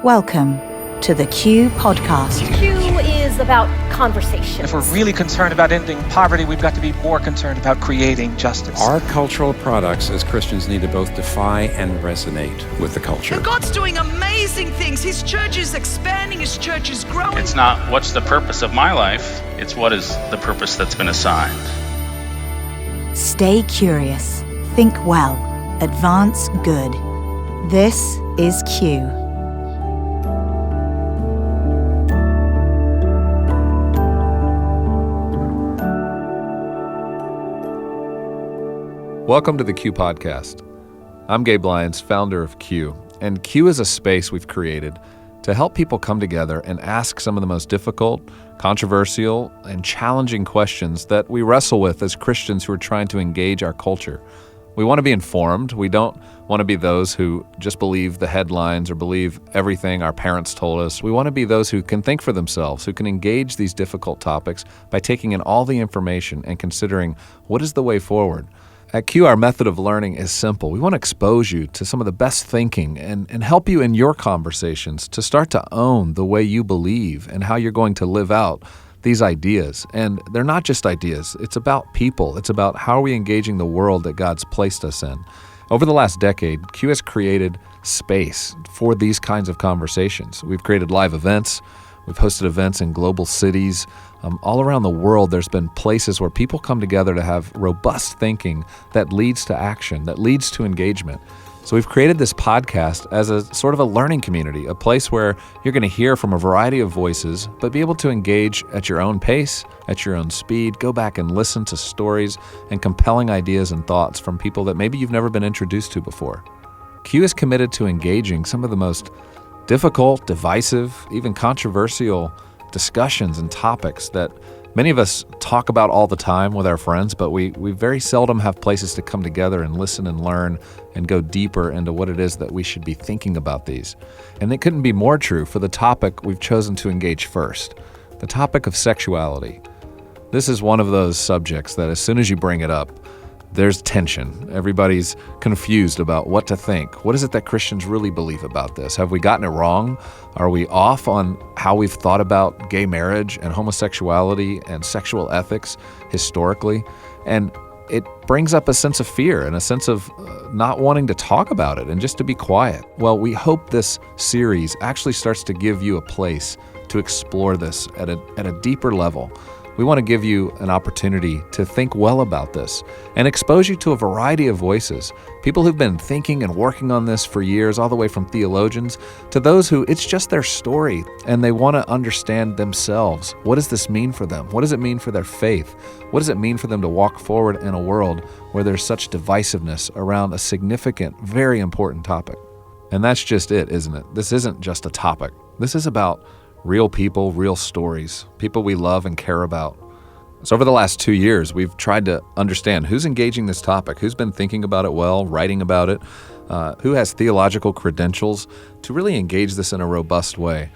Welcome to the Q Podcast. Q is about conversation. If we're really concerned about ending poverty, we've got to be more concerned about creating justice. Our cultural products as Christians need to both defy and resonate with the culture. And God's doing amazing things. His church is expanding. His church is growing. It's not what's the purpose of my life, it's what is the purpose that's been assigned. Stay curious, think well, advance good. This is Q. Welcome to the Q Podcast. I'm Gabe Lyons, founder of Q, and Q is a space we've created to help people come together and ask some of the most difficult, controversial, and challenging questions that we wrestle with as Christians who are trying to engage our culture. We want to be informed. We don't want to be those who just believe the headlines or believe everything our parents told us. We want to be those who can think for themselves, who can engage these difficult topics by taking in all the information and considering what is the way forward. At Q, our method of learning is simple. We want to expose you to some of the best thinking and help you in your conversations to start to own the way you believe and how you're going to live out these ideas. And they're not just ideas. It's about people. It's about how are we engaging the world that God's placed us in. Over the last decade, Q has created space for these kinds of conversations. We've created live events. We've hosted events in global cities. All around the world, there's been places where people come together to have robust thinking that leads to action, that leads to engagement. So we've created this podcast as a sort of a learning community, a place where you're going to hear from a variety of voices, but be able to engage at your own pace, at your own speed, go back and listen to stories and compelling ideas and thoughts from people that maybe you've never been introduced to before. Q is committed to engaging some of the most difficult, divisive, even controversial discussions and topics that many of us talk about all the time with our friends, but we very seldom have places to come together and listen and learn and go deeper into what it is that we should be thinking about these. And it couldn't be more true for the topic we've chosen to engage first, the topic of sexuality. This is one of those subjects that as soon as you bring it up, there's tension. Everybody's confused about what to think. What is it that Christians really believe about this? Have we gotten it wrong? Are we off on how we've thought about gay marriage and homosexuality and sexual ethics historically? And it brings up a sense of fear and a sense of not wanting to talk about it and just to be quiet. Well, we hope this series actually starts to give you a place to explore this at a deeper level. We want to give you an opportunity to think well about this and expose you to a variety of voices, people who've been thinking and working on this for years, all the way from theologians to those who it's just their story and they want to understand themselves. What does this mean for them? What does it mean for their faith? What does it mean for them to walk forward in a world where there's such divisiveness around a significant, very important topic? And that's just it, isn't it? This isn't just a topic. This is about real people, real stories, people we love and care about. So over the last 2 years, we've tried to understand who's engaging this topic, who's been thinking about it well, writing about it, who has theological credentials to really engage this in a robust way.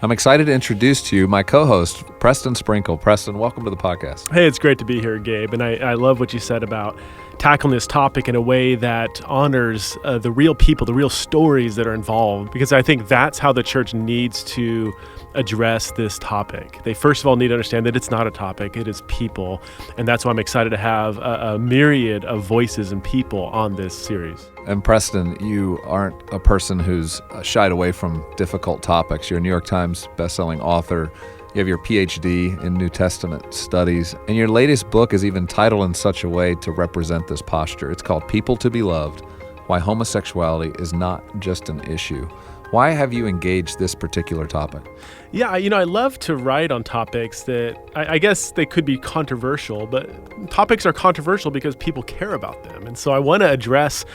I'm excited to introduce to you my co-host, Preston Sprinkle. Preston, welcome to the podcast. Hey, it's great to be here, Gabe. And I love what you said about tackling this topic in a way that honors the real people, the real stories that are involved, because I think that's how the church needs to address this topic. They first of all need to understand that it's not a topic, it is people. And that's why I'm excited to have a myriad of voices and people on this series. And Preston, you aren't a person who's shied away from difficult topics. You're a New York Times bestselling author. You have your PhD in New Testament studies, and your latest book is even titled in such a way to represent this posture. It's called People to Be Loved: Why Homosexuality is Not Just an Issue. Why have you engaged this particular topic? Yeah, I love to write on topics that I guess they could be controversial, but topics are controversial because people care about them. And so I want to address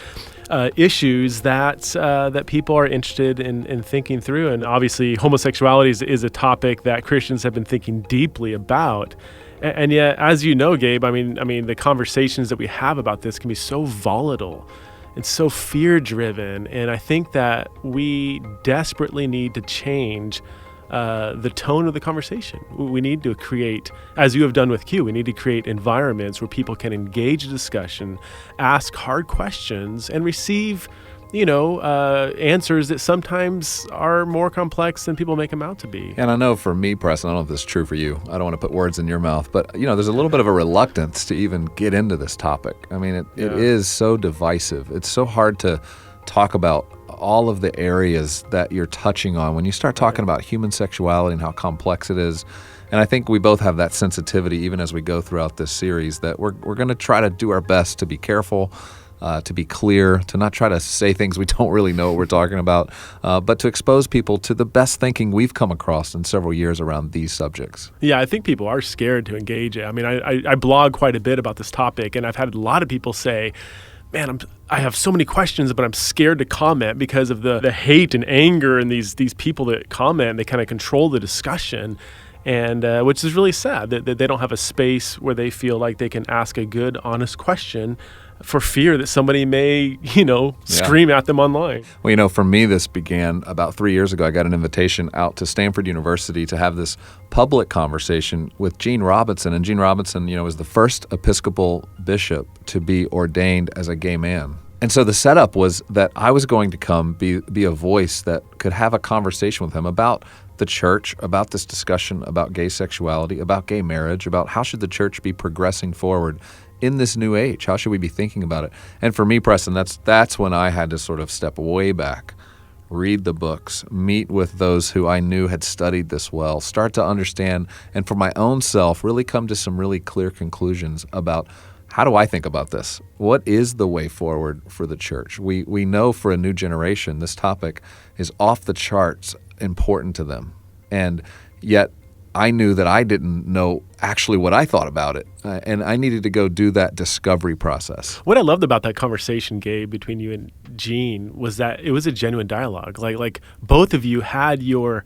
issues that people are interested in thinking through. And obviously, homosexuality is a topic that Christians have been thinking deeply about. And yet, as you know, Gabe, I mean, the conversations that we have about this can be so volatile and so fear-driven. And I think that we desperately need to change the tone of the conversation. We need to create, as you have done with Q, we need to create environments where people can engage in discussion, ask hard questions, and receive answers that sometimes are more complex than people make them out to be. And I know for me, Preston, I don't know if this is true for you. I don't want to put words in your mouth, but there's a little bit of a reluctance to even get into this topic. I mean, it is so divisive. It's so hard to talk about all of the areas that you're touching on when you start talking about human sexuality and how complex it is. And I think we both have that sensitivity, even as we go throughout this series, that we're going to try to do our best to be careful, to be clear, to not try to say things we don't really know what we're talking about, but to expose people to the best thinking we've come across in several years around these subjects. Yeah, I think people are scared to engage it. I mean, I blog quite a bit about this topic, and I've had a lot of people say, man, I have so many questions, but I'm scared to comment because of the hate and anger and these people that comment. They kind of control the discussion, and which is really sad that they don't have a space where they feel like they can ask a good, honest question for fear that somebody may, scream at them online. Well, for me, this began about 3 years ago. I got an invitation out to Stanford University to have this public conversation with Gene Robinson. And Gene Robinson, was the first Episcopal bishop to be ordained as a gay man. And so the setup was that I was going to come be a voice that could have a conversation with him about the church, about this discussion about gay sexuality, about gay marriage, about how should the church be progressing forward in this new age? How should we be thinking about it? And for me, Preston, that's when I had to sort of step way back, read the books, meet with those who I knew had studied this well, start to understand, and for my own self, really come to some really clear conclusions about how do I think about this? What is the way forward for the church? We know for a new generation, this topic is off the charts important to them. And yet I knew that I didn't know actually what I thought about it. And I needed to go do that discovery process. What I loved about that conversation, Gabe, between you and Gene was that it was a genuine dialogue. Like both of you had your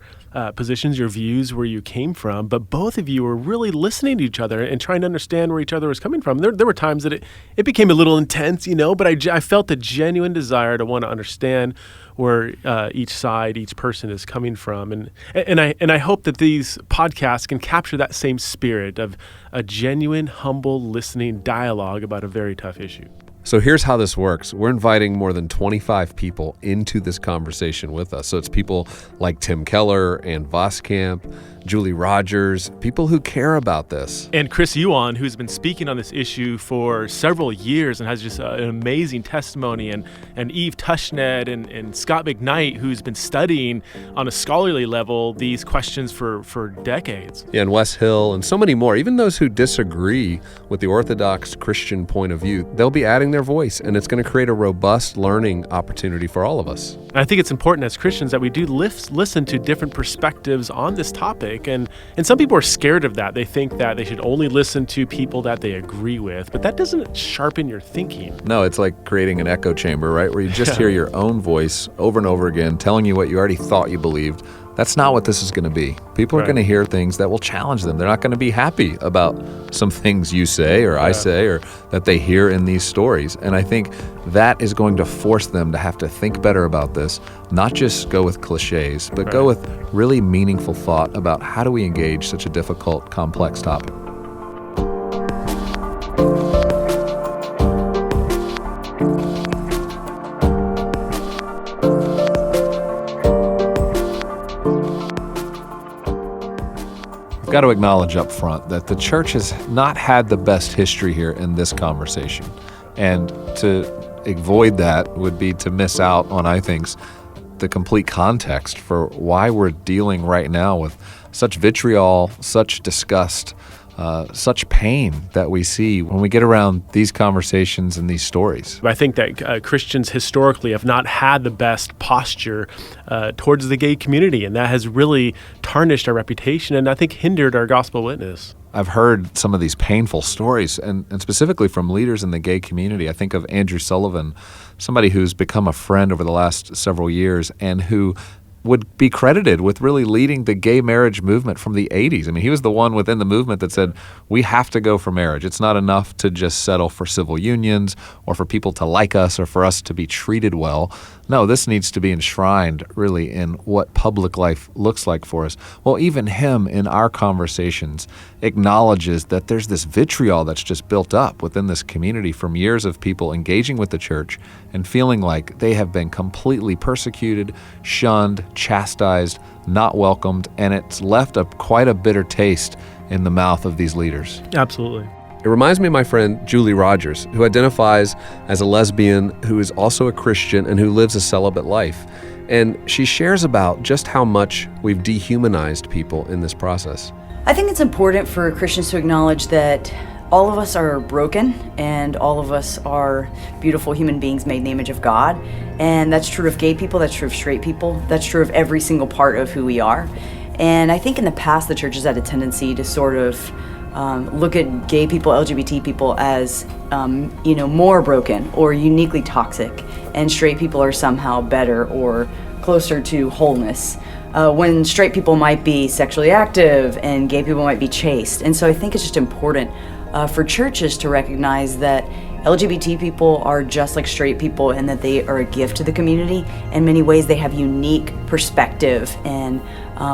positions, your views, where you came from, but both of you were really listening to each other and trying to understand where each other was coming from. There were times that it became a little intense, but I felt a genuine desire to want to understand where each side, each person is coming from. And I hope that these podcasts can capture that same spirit of a genuine, humble, listening dialogue about a very tough issue. So here's how this works. We're inviting more than 25 people into this conversation with us. So it's people like Tim Keller and Voskamp, Julie Rodgers, people who care about this. And Chris Yuan, who's been speaking on this issue for several years and has just an amazing testimony, and Eve Tushnet and Scott McKnight, who's been studying on a scholarly level these questions for decades. Yeah, and Wes Hill and so many more. Even those who disagree with the Orthodox Christian point of view, they'll be adding their voice, and it's going to create a robust learning opportunity for all of us. I think it's important as Christians that we do listen to different perspectives on this topic. And some people are scared of that. They think that they should only listen to people that they agree with, but that doesn't sharpen your thinking. No, it's like creating an echo chamber, right? Where you just hear your own voice over and over again telling you what you already thought you believed. That's not what this is going to be. People are going to hear things that will challenge them. They're not going to be happy about some things you say or I say or that they hear in these stories. And I think that is going to force them to have to think better about this, not just go with cliches, but go with really meaningful thought about how do we engage such a difficult, complex topic. Got to acknowledge up front that the church has not had the best history here in this conversation. And to avoid that would be to miss out on, I think, the complete context for why we're dealing right now with such vitriol, such disgust, such pain that we see when we get around these conversations and these stories. I think that Christians historically have not had the best posture towards the gay community, and that has really tarnished our reputation and I think hindered our gospel witness. I've heard some of these painful stories, and specifically from leaders in the gay community. I think of Andrew Sullivan, somebody who's become a friend over the last several years and who would be credited with really leading the gay marriage movement from the 80s. I mean, he was the one within the movement that said, we have to go for marriage. It's not enough to just settle for civil unions or for people to like us or for us to be treated well. no, this needs to be enshrined really in what public life looks like for us. Well, even him in our conversations acknowledges that there's this vitriol that's just built up within this community from years of people engaging with the church and feeling like they have been completely persecuted, shunned, chastised, not welcomed, and it's left quite a bitter taste in the mouth of these leaders. Absolutely. It reminds me of my friend Julie Rodgers, who identifies as a lesbian, who is also a Christian, and who lives a celibate life. And she shares about just how much we've dehumanized people in this process. I think it's important for Christians to acknowledge that all of us are broken and all of us are beautiful human beings made in the image of God. And that's true of gay people, that's true of straight people, that's true of every single part of who we are. And I think in the past, the church has had a tendency to sort of look at gay people, LGBT people as, more broken or uniquely toxic, and straight people are somehow better or closer to wholeness, when straight people might be sexually active and gay people might be chaste. And so I think it's just important for churches to recognize that LGBT people are just like straight people and that they are a gift to the community. In many ways, they have unique perspective and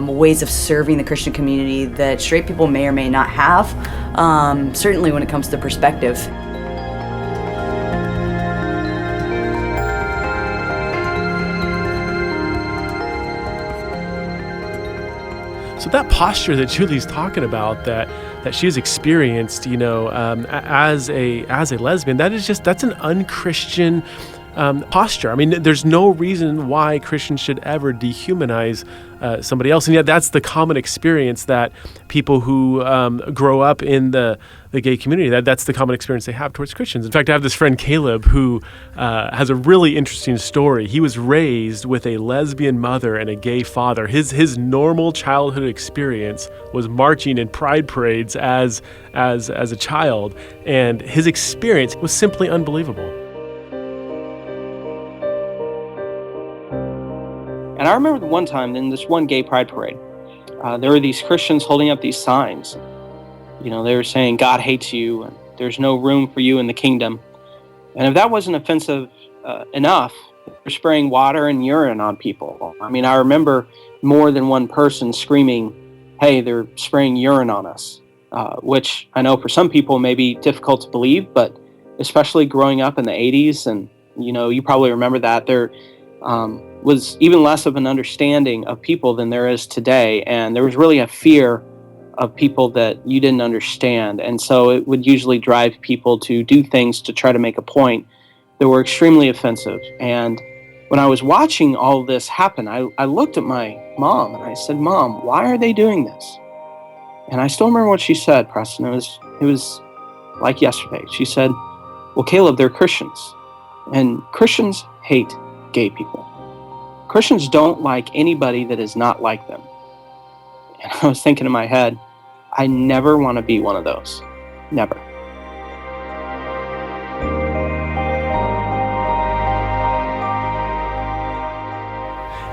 ways of serving the Christian community that straight people may or may not have, certainly when it comes to perspective. So that posture that Julie's talking about, that she's experienced, as a lesbian, that's an unchristian posture. I mean, there's no reason why Christians should ever dehumanize somebody else, and yet that's the common experience that people who grow up in the gay community, that's the common experience they have towards Christians. In fact, I have this friend Caleb who has a really interesting story. He was raised with a lesbian mother and a gay father. His normal childhood experience was marching in pride parades as a child, and his experience was simply unbelievable. And I remember one time in this one gay pride parade, there were these Christians holding up these signs. They were saying, God hates you, and there's no room for you in the kingdom. And if that wasn't offensive enough, they're spraying water and urine on people. I mean, I remember more than one person screaming, hey, they're spraying urine on us, which I know for some people may be difficult to believe, but especially growing up in the 80s, and, you probably remember that, there was even less of an understanding of people than there is today. And there was really a fear of people that you didn't understand. And so it would usually drive people to do things to try to make a point that were extremely offensive. And when I was watching all this happen, I looked at my mom and I said, Mom, why are they doing this? And I still remember what she said, Preston. It was like yesterday. She said, well, Caleb, they're Christians, and Christians hate gay people. Christians don't like anybody that is not like them. And I was thinking in my head, I never want to be one of those. Never.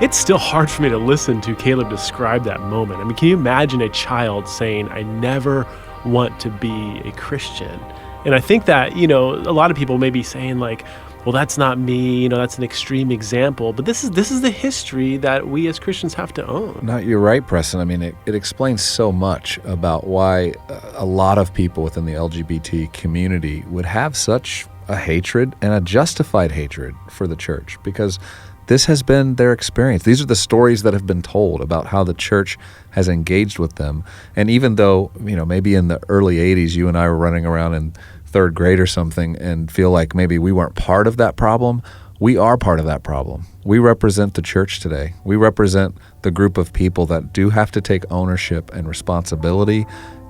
It's still hard for me to listen to Caleb describe that moment. I mean, can you imagine a child saying, I never want to be a Christian? And I think that, a lot of people may be saying like, well, that's not me, that's an extreme example. But this is the history that we as Christians have to own. No, you're right, Preston. I mean, it explains so much about why a lot of people within the LGBT community would have such a hatred, and a justified hatred, for the church, because this has been their experience. These are the stories that have been told about how the church has engaged with them. And even though, maybe in the early 80s, you and I were running around in third grade or something and feel like maybe we weren't part of that problem, we are part of that problem. We represent the church today. We represent the group of people that do have to take ownership and responsibility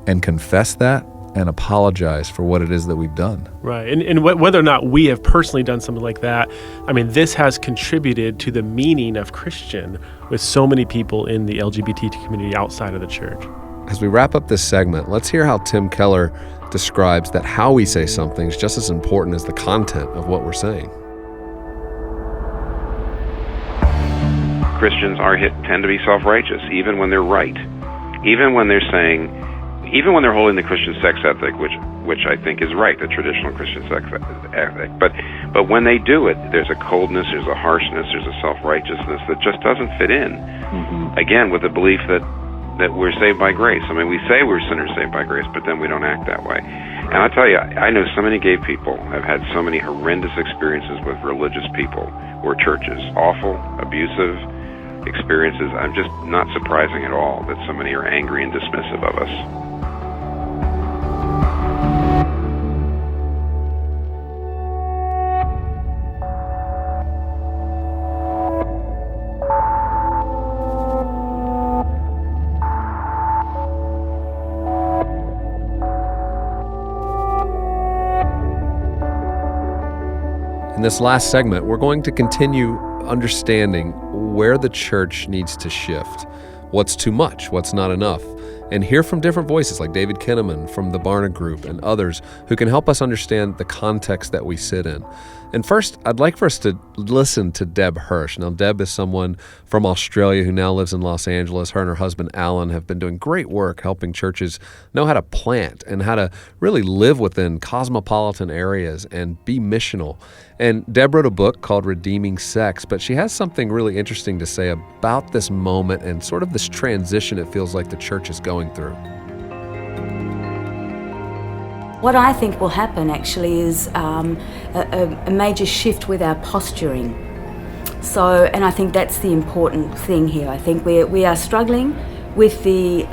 and confess that and apologize for what it is that we've done. Right. And whether or not we have personally done something like that, I mean, this has contributed to the meaning of Christian with so many people in the LGBT community outside of the church. As we wrap up this segment, let's hear how Tim Keller describes that how we say something is just as important as the content of what we're saying. Christians tend to be self-righteous, even when they're right. Even when they're holding the Christian sex ethic, which I think is right, the traditional Christian sex ethic. But But when they do it, there's a coldness, there's a harshness, there's a self-righteousness that just doesn't fit in. Again, with the belief that we're saved by grace. I mean, we say we're sinners saved by grace, but then we don't act that way. And I'll tell you, I know so many gay people have had so many horrendous experiences with religious people or churches. Awful, abusive experiences. I'm just not surprising at all that so many are angry and dismissive of us. In this last segment, we're going to continue understanding where the church needs to shift, what's too much, what's not enough, and hear from different voices like David Kinnaman from the Barna Group and others who can help us understand the context that we sit in. And first, I'd like for us to listen to Deb Hirsch. Now, Deb is someone from Australia who now lives in Los Angeles. Her and her husband, Alan, have been doing great work helping churches know how to plant and how to really live within cosmopolitan areas and be missional. And Deb wrote a book called Redeeming Sex, but she has something really interesting to say about this moment and sort of this transition it feels like the church is going through. What I think will happen actually is a major shift with our posturing. So, and I think that's the important thing here. I think we are struggling with the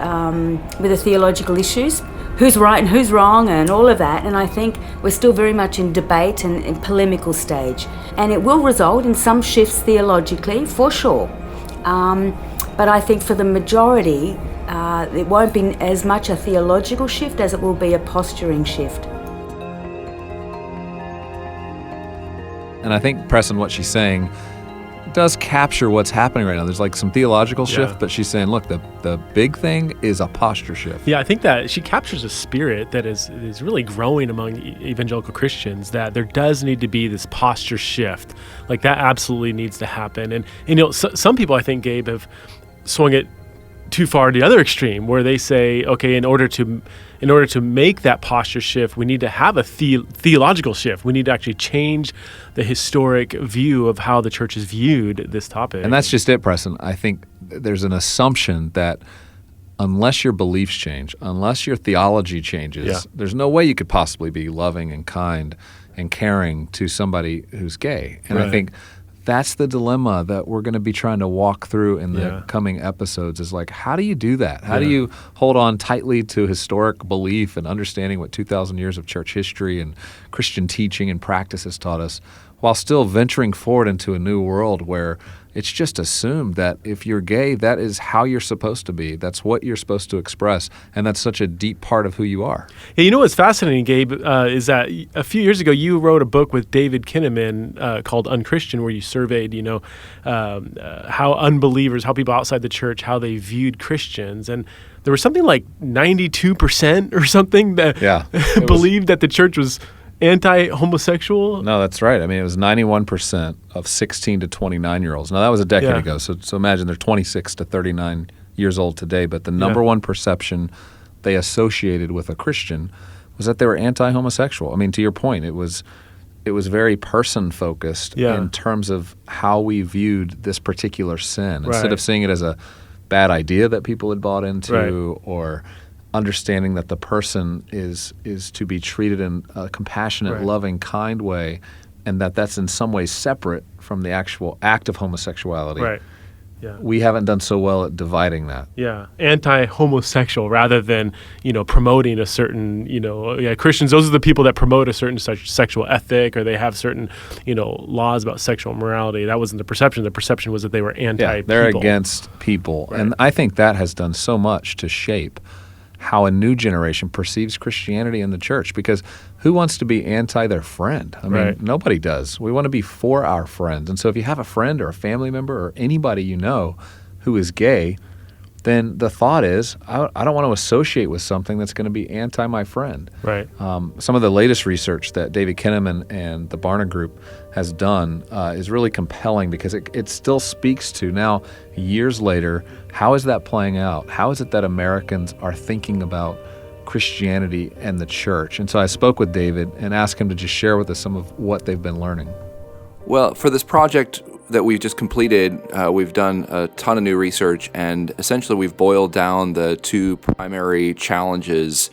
theological issues, who's right and who's wrong and all of that, and I think we're still very much in debate and in polemical stage. And it will result in some shifts theologically, for sure. But I think for the majority, it won't be as much a theological shift as it will be a posturing shift. And I think, Preston, what she's saying does capture what's happening right now. There's like some theological shift, but she's saying, look, the big thing is a posture shift. Yeah, I think that she captures a spirit that is really growing among evangelical Christians, that there does need to be this posture shift. Like that absolutely needs to happen. And you know, some people, I think, Gabe, have swung it too far to the other extreme, where they say, okay, in order to make that posture shift, we need to have a theological shift. We need to actually change the historic view of how the church has viewed this topic. And that's just it, Preston. I think there's an assumption that unless your beliefs change, unless your theology changes, there's no way you could possibly be loving and kind and caring to somebody who's gay. And I think that's the dilemma that we're going to be trying to walk through in the coming episodes, is like, how do you do that? How do you hold on tightly to historic belief and understanding what 2,000 years of church history and Christian teaching and practice has taught us, while still venturing forward into a new world where it's just assumed that if you're gay, that is how you're supposed to be. That's what you're supposed to express, and that's such a deep part of who you are. Yeah, you know what's fascinating, Gabe, is that a few years ago you wrote a book with David Kinnaman called Unchristian, where you surveyed, how unbelievers, how people outside the church, how they viewed Christians, and there was something like 92% or something that believed that the church was anti-homosexual? No, that's right. I mean, it was 91% of 16 to 29-year-olds. Now, that was a decade ago, so imagine they're 26 to 39 years old today, but the number one perception they associated with a Christian was that they were anti-homosexual. I mean, to your point, it was very person-focused in terms of how we viewed this particular sin. Instead of seeing it as a bad idea that people had bought into or understanding that the person is to be treated in a compassionate, loving, kind way, and that's in some ways separate from the actual act of homosexuality. Right. Yeah. We haven't done so well at dividing that. Yeah, anti-homosexual rather than, promoting a certain, Christians, those are the people that promote a certain sexual ethic, or they have certain, laws about sexual morality. That wasn't the perception. The perception was that they were anti-people. Yeah, they're against people. Right. And I think that has done so much to shape how a new generation perceives Christianity in the church, because who wants to be anti their friend? I mean, nobody does. We want to be for our friends. And so if you have a friend or a family member or anybody you know who is gay, then the thought is, I don't want to associate with something that's going to be anti my friend. Right. Some of the latest research that David Kinnaman and the Barna Group has done is really compelling, because it still speaks to, now, years later, how is that playing out? How is it that Americans are thinking about Christianity and the church. And so I spoke with David and asked him to just share with us some of what they've been learning. Well, for this project that we've just completed, we've done a ton of new research, and essentially we've boiled down the two primary challenges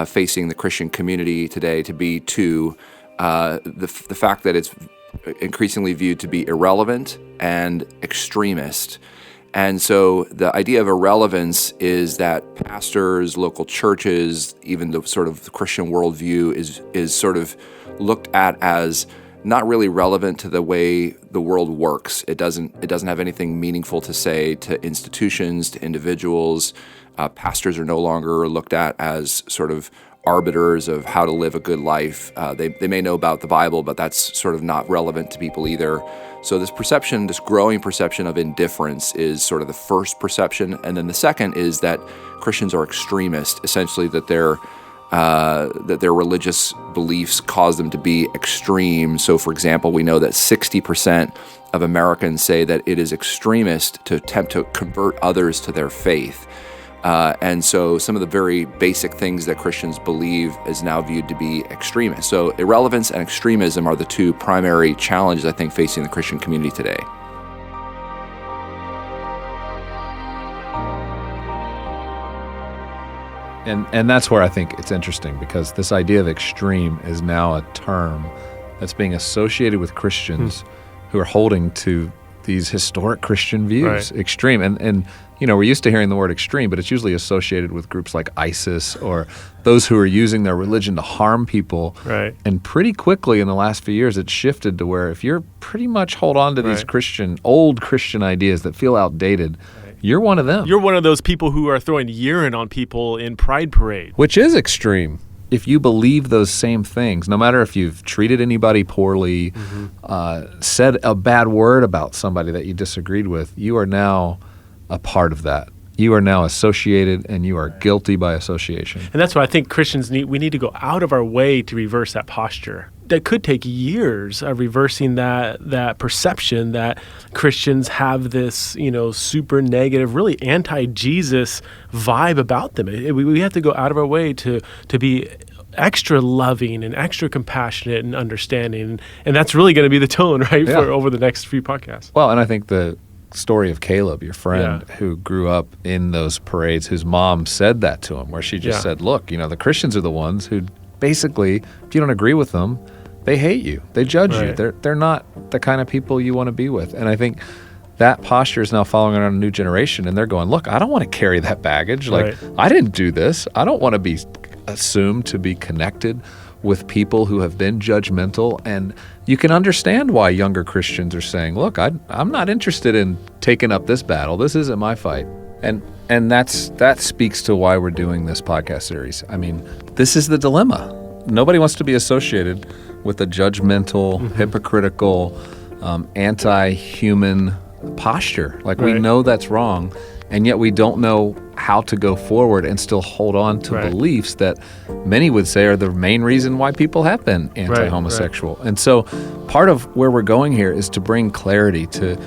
facing the Christian community today to be two. The fact that it's increasingly viewed to be irrelevant and extremist. And so the idea of irrelevance is that pastors, local churches, even the sort of Christian worldview is sort of looked at as not really relevant to the way the world works. It doesn't have anything meaningful to say to institutions, to individuals. Pastors are no longer looked at as sort of arbiters of how to live a good life. They may know about the Bible, but that's sort of not relevant to people either. So this growing perception of indifference is sort of the first perception. And then the second is that Christians are extremist, essentially that their religious beliefs cause them to be extreme. So for example, we know that 60% of Americans say that it is extremist to attempt to convert others to their faith. And so some of the very basic things that Christians believe is now viewed to be extremist. So irrelevance and extremism are the two primary challenges, I think, facing the Christian community today. And that's where I think it's interesting, because this idea of extreme is now a term that's being associated with Christians who are holding to these historic Christian views. Right. Extreme. And we're used to hearing the word extreme, but it's usually associated with groups like ISIS or those who are using their religion to harm people. Right. And pretty quickly in the last few years, it's shifted to where if you're pretty much hold on to these old Christian ideas that feel outdated, you're one of them. You're one of those people who are throwing urine on people in Pride Parade. Which is extreme. If you believe those same things, no matter if you've treated anybody poorly, said a bad word about somebody that you disagreed with, you are now a part of that. You are now associated, and you are guilty by association. And that's why I think Christians we need to go out of our way to reverse that posture. That could take years of reversing that perception that Christians have this, super negative, really anti-Jesus vibe about them. We have to go out of our way to be extra loving and extra compassionate and understanding. And that's really going to be the tone, right, for over the next few podcasts. Well, and I think the story of Caleb, your friend, who grew up in those parades, whose mom said that to him, where she just said, look, the Christians are the ones who basically, if you don't agree with them, they hate you. They judge you. They're not the kind of people you want to be with. And I think that posture is now following around a new generation, and they're going, look, I don't want to carry that baggage. Like, I didn't do this. I don't want to be assumed to be connected with people who have been judgmental. And you can understand why younger Christians are saying, look, I'm not interested in taking up this battle. This isn't my fight. And that speaks to why we're doing this podcast series. I mean, this is the dilemma. Nobody wants to be associated with a judgmental, hypocritical, anti-human posture. Like, we know that's wrong, and yet we don't know how to go forward and still hold on to beliefs that many would say are the main reason why people have been anti-homosexual. And so part of where we're going here is to bring clarity, to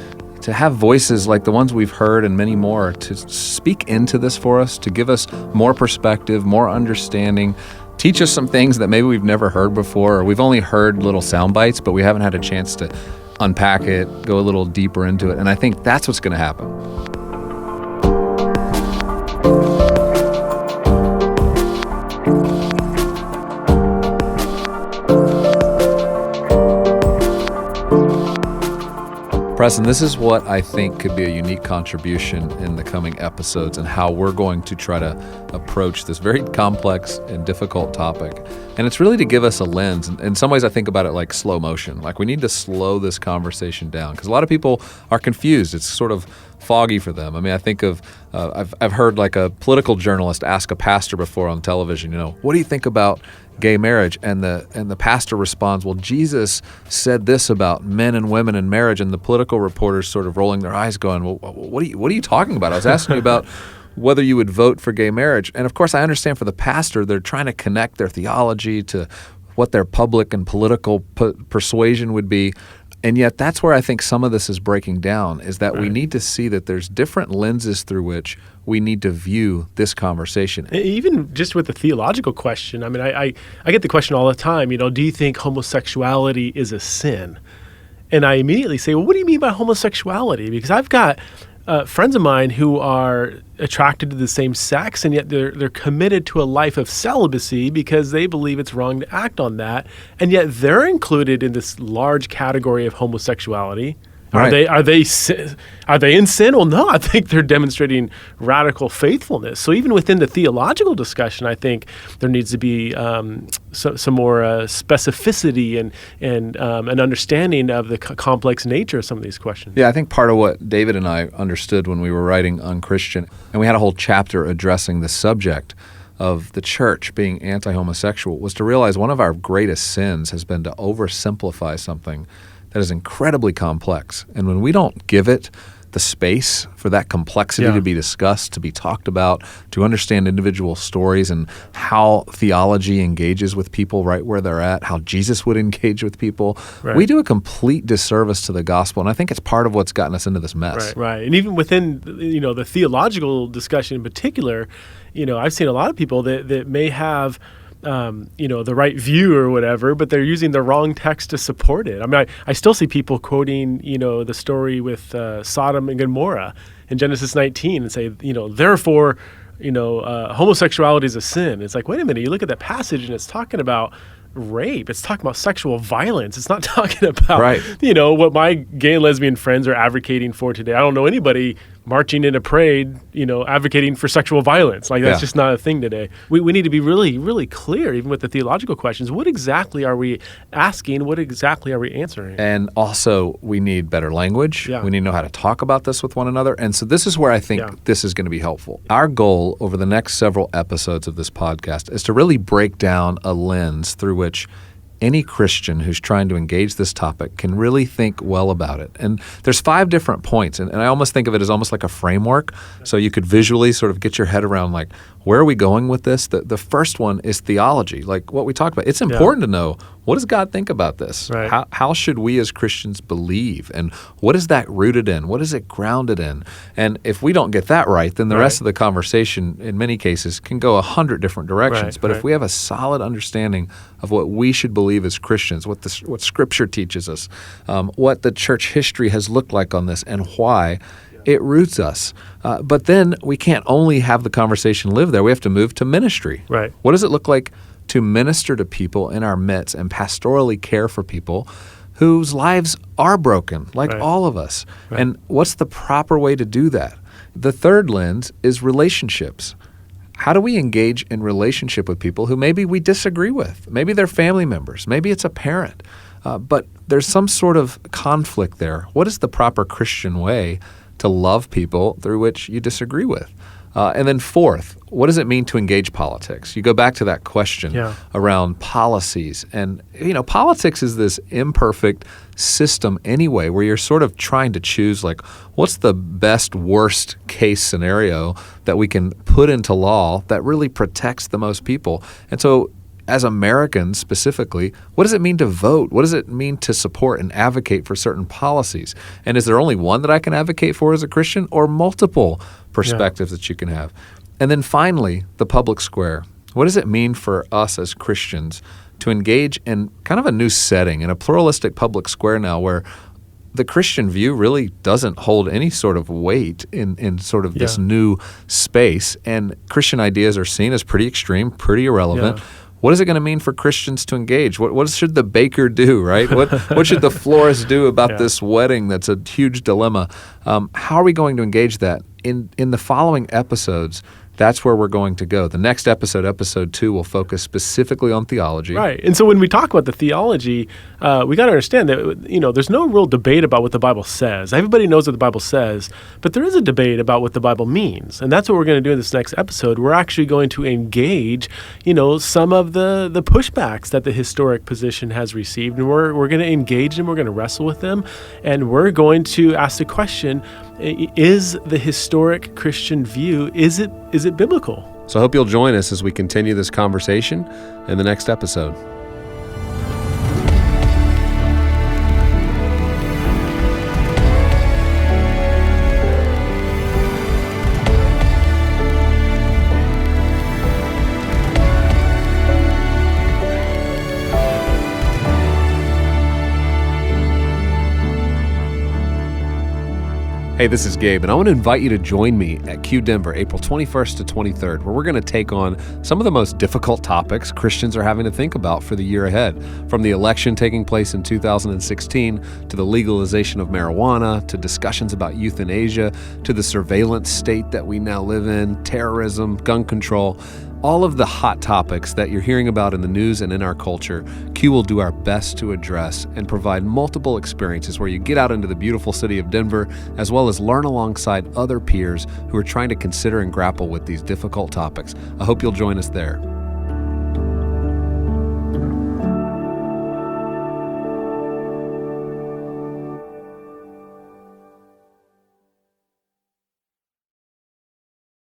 have voices like the ones we've heard and many more, to speak into this for us, to give us more perspective, more understanding, teach us some things that maybe we've never heard before, or we've only heard little sound bites, but we haven't had a chance to unpack it, go a little deeper into it. And I think that's what's going to happen. Preston, this is what I think could be a unique contribution in the coming episodes, and how we're going to try to approach this very complex and difficult topic. And it's really to give us a lens. And in some ways, I think about it like slow motion. Like, we need to slow this conversation down, because a lot of people are confused. It's sort of foggy for them. I mean, I think of, I've heard like a political journalist ask a pastor before on television, what do you think about gay marriage? And the pastor responds, well, Jesus said this about men and women in marriage. And the political reporters sort of rolling their eyes going, well, what are you talking about? I was asking you about whether you would vote for gay marriage. And of course, I understand for the pastor, they're trying to connect their theology to what their public and political persuasion would be. And yet that's where I think some of this is breaking down, is that we need to see that there's different lenses through which we need to view this conversation. Even just with the theological question, I mean, I get the question all the time, do you think homosexuality is a sin? And I immediately say, well, what do you mean by homosexuality? Because I've got friends of mine who are attracted to the same sex, and yet they're committed to a life of celibacy because they believe it's wrong to act on that, and yet they're included in this large category of homosexuality. Right. Are they in sin? Well, no. I think they're demonstrating radical faithfulness. So even within the theological discussion, I think there needs to be some more specificity and an understanding of the complex nature of some of these questions. Yeah, I think part of what David and I understood when we were writing Unchristian, and we had a whole chapter addressing the subject of the church being anti-homosexual, was to realize one of our greatest sins has been to oversimplify something that is incredibly complex. And when we don't give it the space for that complexity to be discussed, to be talked about, to understand individual stories and how theology engages with people right where they're at, how Jesus would engage with people, we do a complete disservice to the gospel. And I think it's part of what's gotten us into this mess. Right. And even within the theological discussion in particular, I've seen a lot of people that may have the right view or whatever, but they're using the wrong text to support it. I mean, I still see people quoting, the story with Sodom and Gomorrah in Genesis 19 and say, therefore, homosexuality is a sin. It's like, wait a minute, you look at that passage and it's talking about rape. It's talking about sexual violence. It's not talking about, what my gay and lesbian friends are advocating for today. I don't know anybody marching in a parade, advocating for sexual violence. Like, that's just not a thing today. We need to be really, really clear, even with the theological questions. What exactly are we asking? What exactly are we answering? And also, we need better language. We need to know how to talk about this with one another. And so this is where I think this is going to be helpful. Our goal over the next several episodes of this podcast is to really break down a lens through which any Christian who's trying to engage this topic can really think well about it. And there's 5 different points, and I almost think of it as almost like a framework, so you could visually sort of get your head around, like, where are we going with this? The first one is theology, like what we talked about. It's important to know, what does God think about this? Right. How should we as Christians believe? And what is that rooted in? What is it grounded in? And if we don't get that right, then the rest of the conversation, in many cases, can go 100 different directions. But if we have a solid understanding of what we should believe as Christians, what Scripture teaches us, what the church history has looked like on this, and why, it roots us. But then we can't only have the conversation live there. We have to move to ministry. Right. What does it look like to minister to people in our midst and pastorally care for people whose lives are broken, like all of us? And what's the proper way to do that? The third lens is relationships. How do we engage in relationship with people who maybe we disagree with? Maybe they're family members. Maybe it's a parent. But there's some sort of conflict there. What is the proper Christian way to love people through which you disagree with? And then fourth, what does it mean to engage politics? You go back to that question around policies. And, politics is this imperfect system anyway, where you're sort of trying to choose, like, what's the best, worst case scenario that we can put into law that really protects the most people? And so as Americans specifically, what does it mean to vote? What does it mean to support and advocate for certain policies? And is there only one that I can advocate for as a Christian, or multiple perspectives that you can have? And then finally, the public square. What does it mean for us as Christians to engage in kind of a new setting, in a pluralistic public square now, where the Christian view really doesn't hold any sort of weight in sort of this new space, and Christian ideas are seen as pretty extreme, pretty irrelevant. What is it going to mean for Christians to engage? What should the baker do, right? What should the florist do about this wedding that's a huge dilemma? How are we going to engage that? In the following episodes, that's where we're going to go. The next episode, episode 2, will focus specifically on theology. Right. And so when we talk about the theology, we got to understand that, there's no real debate about what the Bible says. Everybody knows what the Bible says, but there is a debate about what the Bible means. And that's what we're going to do in this next episode. We're actually going to engage, some of the pushbacks that the historic position has received. And we're going to engage them. We're going to wrestle with them. And we're going to ask the question, is the historic Christian view, is it biblical? So I hope you'll join us as we continue this conversation in the next episode. Hey, this is Gabe, and I want to invite you to join me at Q Denver, April 21st to 23rd, where we're going to take on some of the most difficult topics Christians are having to think about for the year ahead. From the election taking place in 2016, to the legalization of marijuana, to discussions about euthanasia, to the surveillance state that we now live in, terrorism, gun control. All of the hot topics that you're hearing about in the news and in our culture, Q will do our best to address and provide multiple experiences where you get out into the beautiful city of Denver, as well as learn alongside other peers who are trying to consider and grapple with these difficult topics. I hope you'll join us there.